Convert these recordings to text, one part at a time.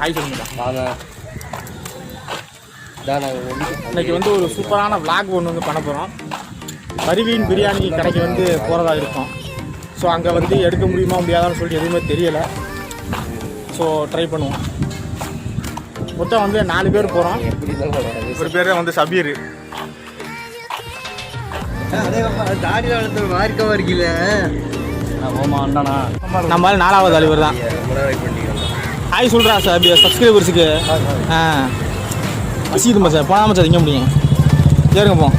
Hi சொல்லுங்க. வாங்க. இன்னைக்கு வந்து ஒரு சூப்பரான விளாக் ஒன்று வந்து பண்ண போகிறோம். PaRveeN பிரியாணி கடைக்கு வந்து போகிறதா இருக்கும். ஸோ அங்கே வந்து எடுக்க முடியுமா முடியாதான்னு சொல்லிட்டு எதுவுமே தெரியலை. ஸோ ட்ரை பண்ணுவோம். மொத்தம் வந்து 4 பேர் போகிறோம். ஒரு பேர் வந்து சபீர். தாடி வளர்த்து மார்க்கமாக இருக்கல. நம்ம 4வது தலைவர் தான். ஹாய் சொல்கிறா சார் சப்ஸ்கிரைபர்ஸுக்கு. வசிக்குதுமா சார் போனாமல் சார் திங்க முடியும். சரிங்க போ.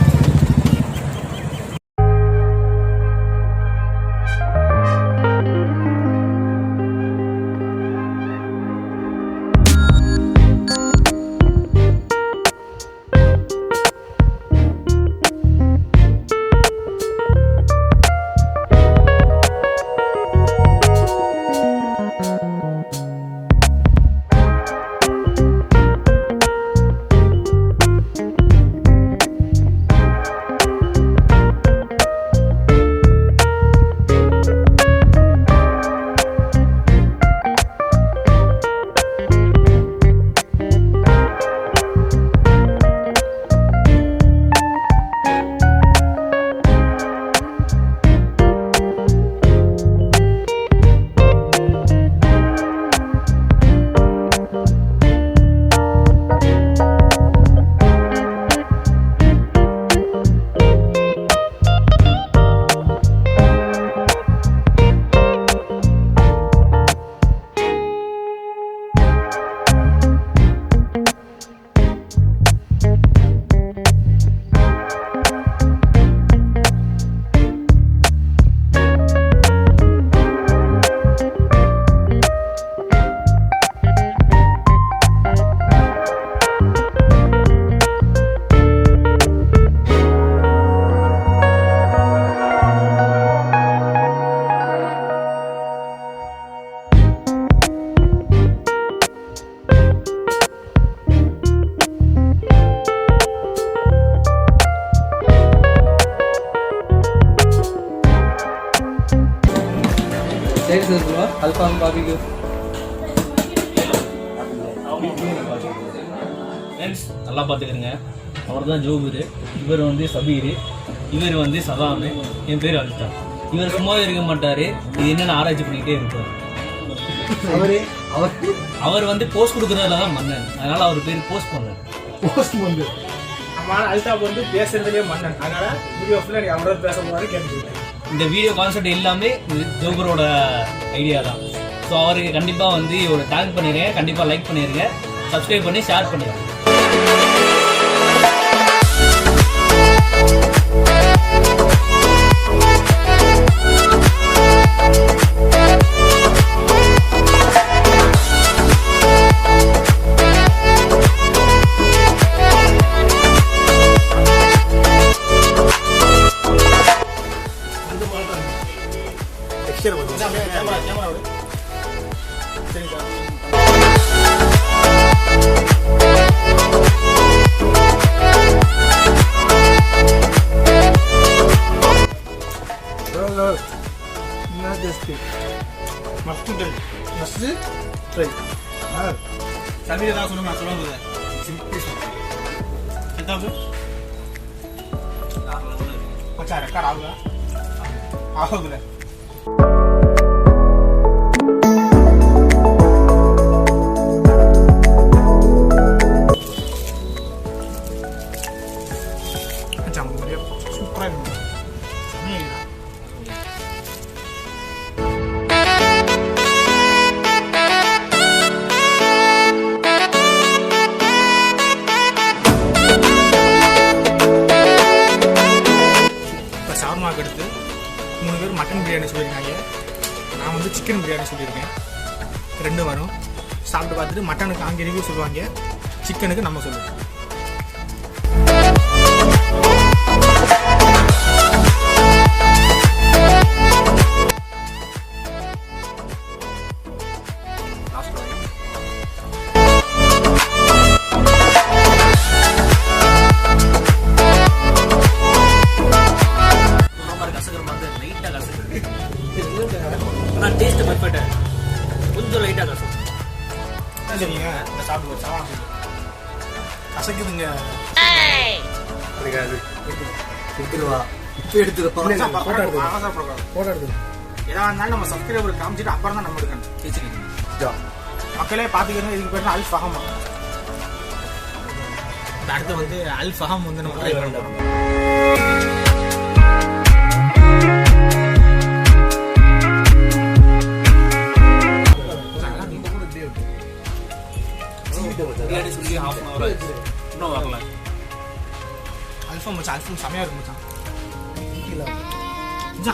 அல்ஃபாம் பாபிக்கு நல்லா பார்த்துக்கிறேங்க. அவர் தான் ஜோபர், இவர் வந்து சபீர், இவர் வந்து சதாம், என் பேர் அல்தா. இவர் சும்மாவே இருக்க மாட்டார், இது என்னென்ன ஆராய்ச்சி பண்ணிக்கிட்டே இருப்பார். அவர் வந்து போஸ்ட் கொடுக்குறதுல தான் மன்னன், அதனால அவர் பேர் போஸ்ட் பண்ணார். நம்ம அல்தாப் வந்து பேசுறதுலேயே மன்னன், அதனால வீடியோ ஃபுல்லாக நீ அவரோட பேச போகிறாரு கேட்டுக்கிட்டேன். இந்த வீடியோ கான்செப்ட் எல்லாமே ஜோபரோட ஐடியா தான். ஸோ அவருக்கு கண்டிப்பாக வந்து ஒரு டேக் பண்ணிடுங்க, கண்டிப்பாக லைக் பண்ணிடுங்க, சப்ஸ்கிரைப் பண்ணி ஷேர் பண்ணிடுங்க. சபீர் தான் சொல்லுங்க, நான் சொல்லுங்க. மச்சான் ரெக்கார்ட் ஆகுதா? ஆகுதுல. மச்சான் சூப்பராக இருக்கு. சமையல் எடுத்து 3 பேர் மட்டன் பிரியாணி சொல்லியிருக்காங்க. நான் வந்து சிக்கன் பிரியாணி சொல்லியிருக்கேன். 2 வரும். சாப்பிட்டு பார்த்துட்டு மட்டனுக்கு அங்கே ரிவ்யூ சொல்லுவாங்க, சிக்கனுக்கு நம்ம சொல்லுவோம். டேஸ்ட் பர்ஃபெக்டாக கொஞ்சம் லைட்டாக கசம். சரிங்க இந்த சாப்பிட்டு சவா கசக்குதுங்க. எடுத்துருவா இப்போ எடுத்துருவா போட்டோ எடுத்து எதா இருந்தாலும் நம்ம சப்ஸ்கிரைபர் காமிச்சிட்டு அப்புறம் தான் நம்ம எடுக்கணும். மக்களே பார்த்துக்கணும். இதுக்கு பேர் அல் ஃபஹமா. அடுத்து வந்து அல் ஃபஹம் வந்து நம்ம ட்ரை பண்ண போகிறோம். பிரியாணி சொல்லி ½ அன் ஹவர் ஆச்சு, இன்னும் வரல. அல்ஃபம் மச்சான், அல்ஃபம் செமையாக இருக்கும் மச்சான்.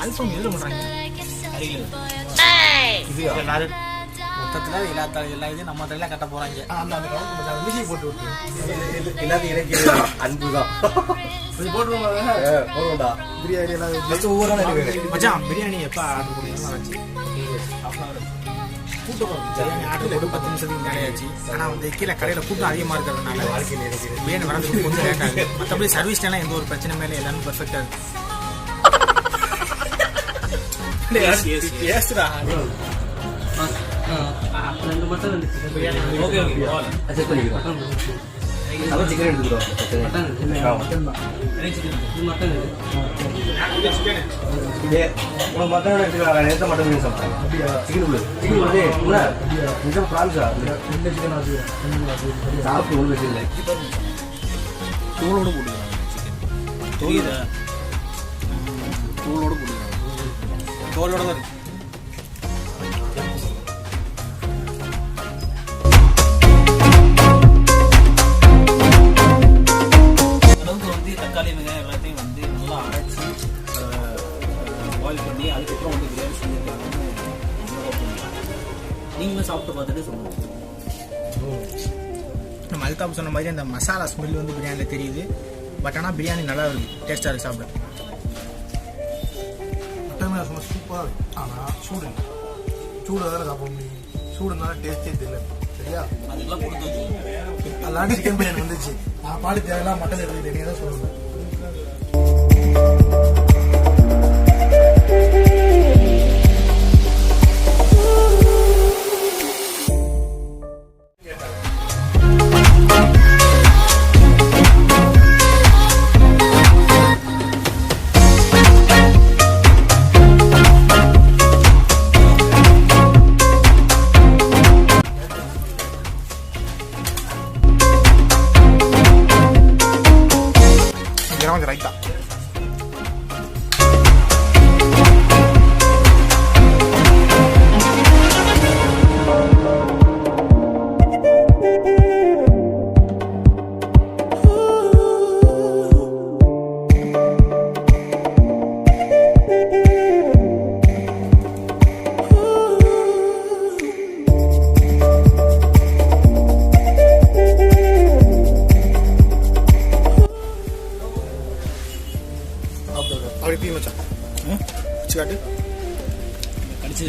அல்ஃபம் எதில் பண்ணுறாங்க? இது எல்லாரும் மொத்தத்தில் எல்லா இதையும் நம்ம தலையில கட்ட போகிறாங்க. அந்த மியூசிக் போட்டு விட்டு எல்லாத்தையும் இறக்கி அன்புதான் போடுவோம்டா. பிரியாணி எல்லாம் ஒவ்வொரு மச்சான் பிரியாணி எப்போ ஆர்டர் பண்ணுறீங்க? கூட்டம் பிரியாணி ஆர்டர் போட்டு 10 நிமிஷத்துக்கு மேலே ஆச்சு. ஆனால் வந்து கீழே கடையில் கூட்டம் அதிகமாக இருக்கிறதுனால பிரியாணி வரதுக்கு கொஞ்சம் லேட் ஆகுது. மற்றபடி சர்வீஸ்லாம் எந்த ஒரு பிரச்சனை மேலே எல்லாரும் பெர்ஃபெக்டாக இருக்கு. சிக்கன் எடுத்துக்கிறோம். மட்டன் எடுத்துக்கலாம். நேற்று மட்டன் சாப்பிட்டேன். சிக்கன் பிரான்ஸா சாப்பிட்டு ஒன்று வச்சு இல்லை. தூளோடு போட்டுக்கலாம். தெரியுதா? தூளோடு போட்டுக்கலாம். தோலோட தான் இருக்கு. தக்காளி வெங்காயம் எல்லாத்தையும் வந்து நல்லா அரைச்சி பாயில் பண்ணி அதுக்கப்புறம் வந்து பிரியாணி செஞ்சுருக்காங்க. நீங்களும் சாப்பிட்டு பார்த்துட்டு சொல்லுங்கள். நம்ம அல்தாப் சொன்ன மாதிரி அந்த மசாலா ஸ்மெல் வந்து பிரியாணியில் தெரியுது. பட் ஆனால் பிரியாணி நல்லா இருக்குது, டேஸ்ட்டாக இருக்குது சாப்பிட. மட்டன் சும்மா சூப்பராக இருக்குது. ஆனால் சூடு வேறு சாப்பிட முடியும். சூடுனால டேஸ்ட்டே தெரியல. சரியா? அதெல்லாம் கொடுத்து அதெல்லாம் சிக்கன் பிரியாணி வந்துச்சு. நான் பாடு தேவையில்லாம் மட்டன் எடுத்துக்கிட்டு நீங்கள் தான் சொல்லுங்கள். கொஞ்சம் ரைட்டா அப்படி பீ மச்சான். வச்சு காட்டு. கடிச்சு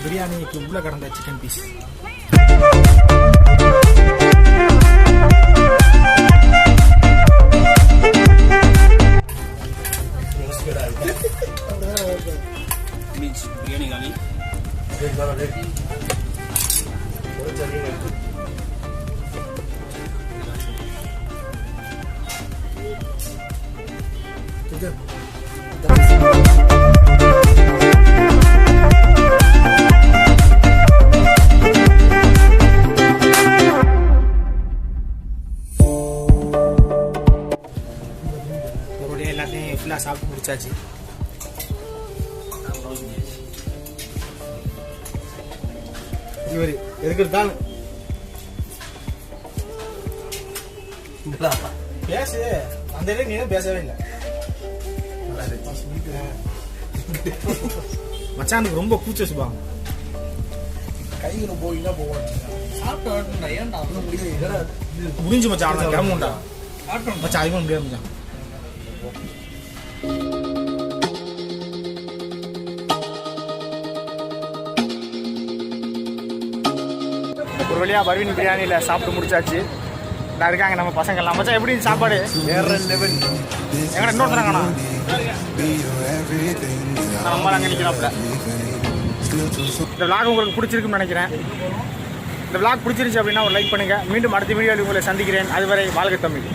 பிரியாணிக்கு உள்ள கடந்த சிக்கன் பீஸ். பிரியாணி காலி. எல்லாத்தையும் ஃபுல்லாக சாப்பிட்டு முடிச்சாச்சு. இவர் எதுக்கு இருந்தாலும் பேசு. அந்த இடம் நீ பேசவே இல்லை. மச்சானுக்கு ரொம்ப கூச்ச சுபாங்க. கைகளை போயின்னா போவாங்க. சாப்பிட்டு ஏன்டா அவ்வளோ முடியாது? முடிஞ்சு மச்சான், அவனை கிளம்புண்டா மச்சான், அதுவும் முடியாது மச்சான். ஒரு வழியாக பர்வீன் பிரியாணியில் சாப்பிட்டு முடிச்சாச்சு. நான் இருக்காங்க நம்ம பசங்கள்லாம். மச்சான் எப்படி சாப்பாடு? வேற லெவல். எங்கடா இன்னொருத்தராங்கண்ணா நம்ம அங்கே நிற்கிறாப்புல. இந்த விளாக் உங்களுக்கு பிடிச்சிருக்குன்னு நினைக்கிறேன். இந்த விளாக் பிடிச்சிருச்சு அப்படின்னா ஒரு லைக் பண்ணுங்கள். மீண்டும் அடுத்த வீடியோவில் உங்களை சந்திக்கிறேன். அதுவரை வாழ்க தமிழ்.